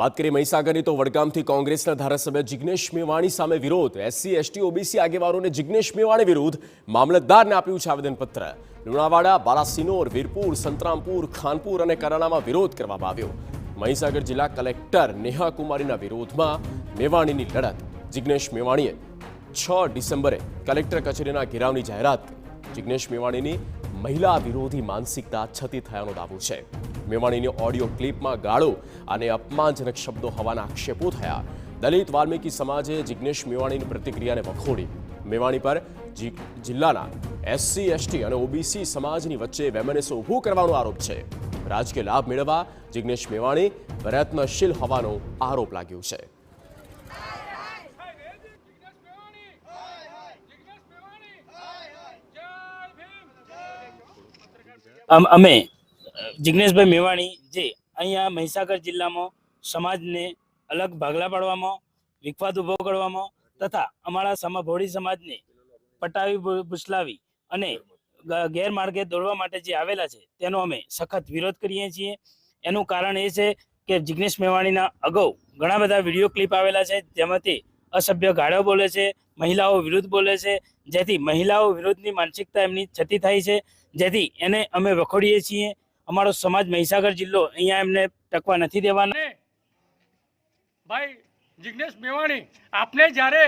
વાત કરીએ મહીસાગરની તો વડગામથી કોંગ્રેસના ધારાસભ્ય જિગ્નેશ મેવાણી સામે વિરોધ. એસસી એસટી ઓબીસી આગેવાનોને જિગ્નેશ મેવાણી વિરુદ્ધ મામલતદારને આપ્યું છે આવેદનપત્ર. લુણાવાડા, બાલાસિનોર, વીરપુર, સંતરામપુર, ખાનપુર અને કરાલામાં વિરોધ કરવામાં આવ્યો. મહીસાગર જિલ્લા કલેક્ટર નેહા કુમારીના વિરોધમાં મેવાણીની લડત. જિગ્નેશ મેવાણીએ 6 ડિસેમ્બરે કલેક્ટર કચેરીના ઘેરાવની જાહેરાત કરી. જિગ્નેશ મેવાણીની મહિલા વિરોધી માનસિકતા છતી થયાનો દાવો છે. મેવાણીની ઓડિયો ક્લિપમાં ગાળો અને અપમાનજનક શબ્દો હોવાના આક્ષેપો થયા. દલિત વાલ્મીકી સમાજે જિગ્નેશ મેવાણીની પ્રતિક્રિયાને વખોડી. મેવાણી પર જિલ્લાના એસસી એસટી અને ઓબીસી સમાજની વચ્ચે વેમનસ્ય ઊભું કરવાનો આરોપ છે. રાજકીય લાભ મેળવવા જિગ્નેશ મેવાણી પ્રયત્નશીલ હોવાનો આરોપ લાગ્યો છે. અમે જિગ્નેશભાઈ મેવાણી જે અહીંયા મહીસાગર જિલ્લામાં સમાજને અલગ ભાગલા પાડવામાં, વિખવાદ ઊભો કરવામાં તથા અમારા ભોળી સમાજને પટાવી ભૂસલાવી અને ગેરમાર્ગે દોરવા માટે જે આવેલા છે તેનો અમે સખત વિરોધ કરીએ છીએ. એનું કારણ એ છે કે જિગ્નેશ મેવાણીના અગાઉ ઘણા બધા વિડીયો ક્લિપ આવેલા છે જેમાંથી અસભ્ય ગાળો બોલે છે, મહિલાઓ વિરુદ્ધ બોલે છે, જેથી મહિલાઓ વિરુદ્ધની માનસિકતા એમની છતી થાય છે, જેથી એને અમે વખોડીએ છીએ. અમારો સમાજ મહીસાગર જિલ્લો અહીંયા એમને ટકવા નથી દેવાનો. ભાઈ જિગ્નેશ મેવાણી, આપને જ્યારે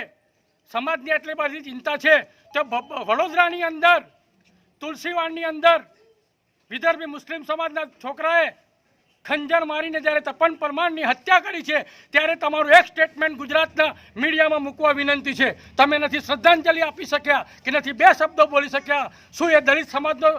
સમાજની આટલી બધી ચિંતા છે તો વડોદરાની અંદર તુલસીવાડની અંદર વિદર્ભી મુસ્લિમ સમાજના છોકરાએ ખંજર મારીને જ્યારે તપન પરમારની હત્યા કરી છે ત્યારે તમારું એક સ્ટેટમેન્ટ ગુજરાતના મીડિયામાં મૂકવા વિનંતી છે. તમે નથી શ્રદ્ધાંજલિ આપી શક્યા કે નથી બે શબ્દો બોલી શક્યા. શું એ દલિત સમાજનો